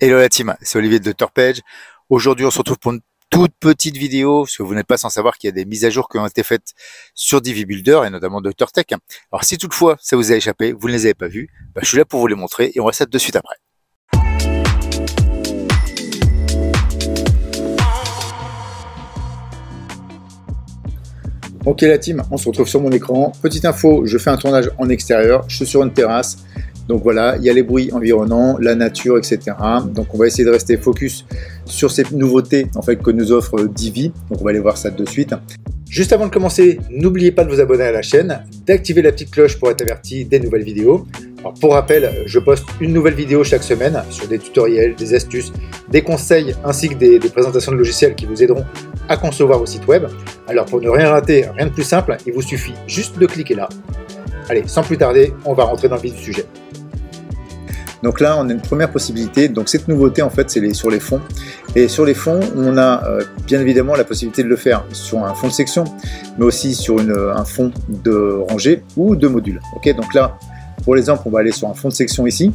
Hello la team, c'est Olivier de Dr Page. Aujourd'hui, on se retrouve pour une toute petite vidéo, parce que vous n'êtes pas sans savoir qu'il y a des mises à jour qui ont été faites sur Divi Builder et notamment Dr Tech. Alors si toutefois ça vous a échappé, vous ne les avez pas vues, je suis là pour vous les montrer et on va ça de suite après. Ok la team, on se retrouve sur mon écran. Petite info, je fais un tournage en extérieur, je suis sur une terrasse. Donc voilà, il y a les bruits environnants, la nature, etc. Donc on va essayer de rester focus sur ces nouveautés en fait, que nous offre Divi. Donc on va aller voir ça de suite. Juste avant de commencer, n'oubliez pas de vous abonner à la chaîne, d'activer la petite cloche pour être averti des nouvelles vidéos. Alors pour rappel, je poste une nouvelle vidéo chaque semaine sur des tutoriels, des astuces, des conseils ainsi que des présentations de logiciels qui vous aideront à concevoir vos sites web. Alors pour ne rien rater, rien de plus simple, il vous suffit juste de cliquer là. Allez, sans plus tarder, on va rentrer dans le vif du sujet. Donc là, on a une première possibilité. Donc cette nouveauté, en fait, c'est sur les fonds. Et sur les fonds, on a bien évidemment la possibilité de le faire sur un fond de section, mais aussi sur un fond de rangée ou de module. Ok, donc là, pour l'exemple, on va aller sur un fond de section ici.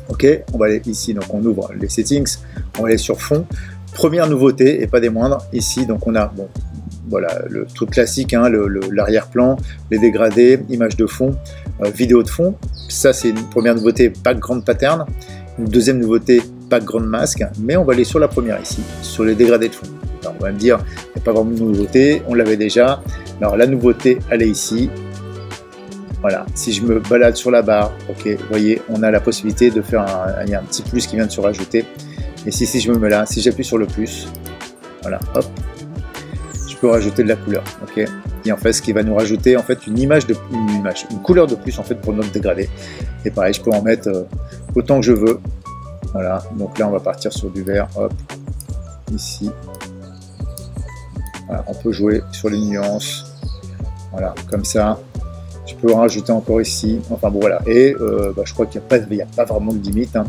Ok, on va aller ici, donc on ouvre les settings, on va aller sur fond. Première nouveauté, et pas des moindres, ici, donc on a, bon, voilà, le truc classique, hein, l'arrière-plan, les dégradés, images de fond, vidéo de fond. Ça, c'est une première nouveauté, background pattern. Une deuxième nouveauté, background mask. Mais on va aller sur la première ici, sur les dégradés de fond. Alors, on va me dire, il n'y a pas vraiment de nouveauté, on l'avait déjà. Alors, la nouveauté, elle est ici. Voilà, si je me balade sur la barre, ok, vous voyez, on a la possibilité de faire il y a un petit plus qui vient de se rajouter. Et si je me mets là, si j'appuie sur le plus, voilà, hop, je peux rajouter de la couleur, ok. Et en fait, ce qui va nous rajouter en fait une couleur de plus en fait pour notre dégradé. Et pareil, je peux en mettre autant que je veux. Voilà, donc là on va partir sur du vert, hop, ici. Voilà, on peut jouer sur les nuances, voilà, comme ça. Je peux en rajouter encore ici, enfin bon voilà. Et je crois qu'il n'y a pas vraiment de limite. Hein.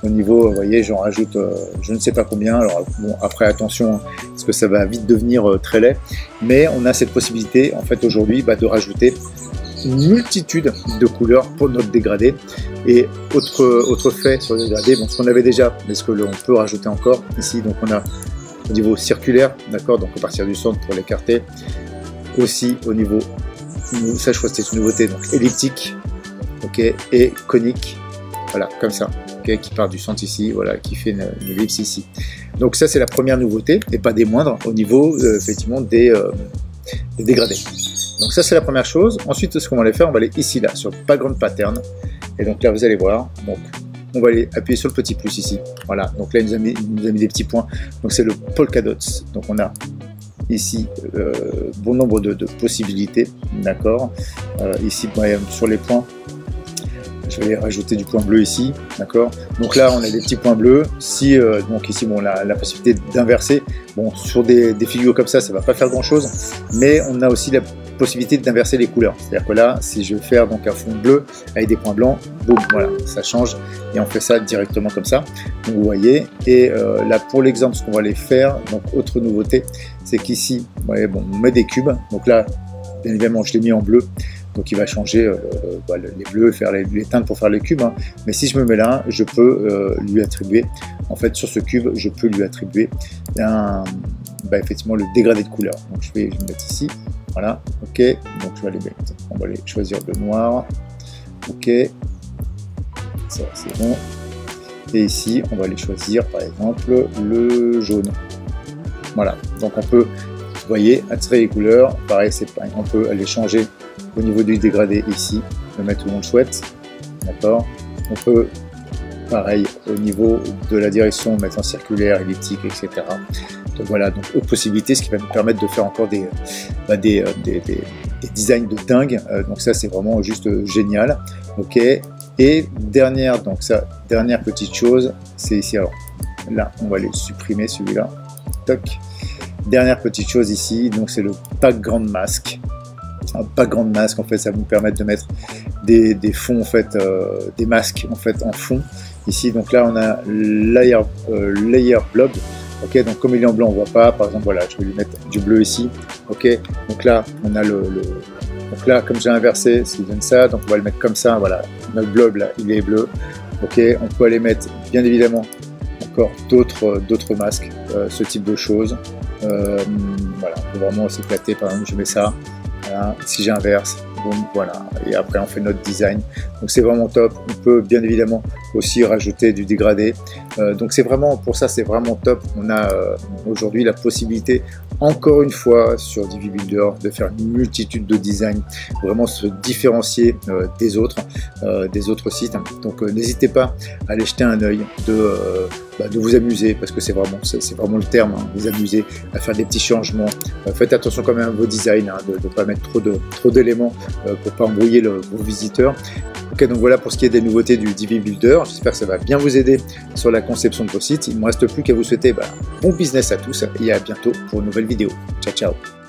Au niveau, vous voyez, j'en rajoute je ne sais pas combien. Alors bon, après attention, parce que ça va vite devenir très laid. Mais on a cette possibilité, en fait, aujourd'hui, de rajouter une multitude de couleurs pour notre dégradé. Et autre fait sur le dégradé, bon, ce qu'on avait déjà, mais ce que l'on peut rajouter encore ici. Donc on a au niveau circulaire, d'accord, donc à partir du centre pour l'écarter. Aussi au niveau, ça je crois que c'était une nouveauté, donc elliptique, ok, et conique. Voilà, comme ça, okay, qui part du centre ici, voilà, qui fait une ellipse ici. Donc ça, c'est la première nouveauté, et pas des moindres, au niveau, effectivement, des dégradés. Donc ça, c'est la première chose. Ensuite, ce qu'on va aller faire, on va aller ici, là, sur Background Pattern. Et donc là, vous allez voir, donc, on va aller appuyer sur le petit plus ici. Voilà, donc là, il nous a mis des petits points. Donc c'est le Polka Dots. Donc on a ici bon nombre de possibilités, d'accord. Ici, sur les points, je vais rajouter du point bleu ici, d'accord. Donc là, on a des petits points bleus. Si donc ici, bon, la possibilité d'inverser. Bon, sur des figures comme ça, ça va pas faire grand chose, mais on a aussi la possibilité d'inverser les couleurs. C'est-à-dire que là, si je veux faire donc un fond bleu avec des points blancs, boum, voilà, ça change et on fait ça directement comme ça. Donc vous voyez. Et là, pour l'exemple, ce qu'on va aller faire, donc autre nouveauté, c'est qu'ici, vous voyez, bon, on met des cubes. Donc là, bien évidemment, je l'ai mis en bleu. Donc il va changer les bleus, faire les teintes pour faire les cubes. Hein. Mais si je me mets là, je peux lui attribuer, en fait sur ce cube, je peux lui attribuer effectivement le dégradé de couleur. Donc je vais me mettre ici, voilà, ok. Donc je vais aller mettre, on va aller choisir le noir, ok. Ça c'est bon. Et ici, on va aller choisir par exemple le jaune. Voilà, donc on peut, vous voyez, attirer les couleurs. Pareil, on peut aller changer au niveau du dégradé ici, le mettre où on le souhaite, d'accord. On peut, pareil, au niveau de la direction, mettre en circulaire, elliptique, etc. Donc voilà, donc autre possibilité, ce qui va nous permettre de faire encore des designs de dingue. Donc ça, c'est vraiment juste génial, ok. Et dernière petite chose, c'est ici. Alors là, on va aller supprimer celui-là. Toc. Dernière petite chose ici, donc c'est le background mask. Un background mask, en fait, ça va nous permettre de mettre des fonds, en fait, des masques en fait en fond. Ici, donc là, on a layer blob. Ok, donc comme il est en blanc, on voit pas. Par exemple, voilà, je vais lui mettre du bleu ici. Ok, donc là, on a donc là, comme j'ai inversé, ce qui donne ça, donc on va le mettre comme ça. Voilà, notre blob là, il est bleu. Ok, on peut aller mettre, bien évidemment, encore d'autres masques, ce type de choses. Voilà, on peut vraiment s'éclater. Par exemple, je mets ça, voilà. Si j'inverse, boum, voilà, et après on fait notre design. Donc c'est vraiment top. On peut bien évidemment aussi rajouter du dégradé. Donc c'est vraiment, pour ça c'est vraiment top. On a aujourd'hui la possibilité, encore une fois sur Divi Builder, de faire une multitude de designs, vraiment se différencier des autres sites. Donc n'hésitez pas à aller jeter un œil, de vous amuser, parce que c'est vraiment le terme, hein, vous amuser, à faire des petits changements. Faites attention quand même à vos designs, hein, de ne pas mettre trop d'éléments pour pas embrouiller vos visiteurs. Ok, donc voilà pour ce qui est des nouveautés du Divi Builder. J'espère que ça va bien vous aider sur la conception de vos sites. Il ne me reste plus qu'à vous souhaiter bon business à tous et à bientôt pour une nouvelle vidéo. Ciao, ciao.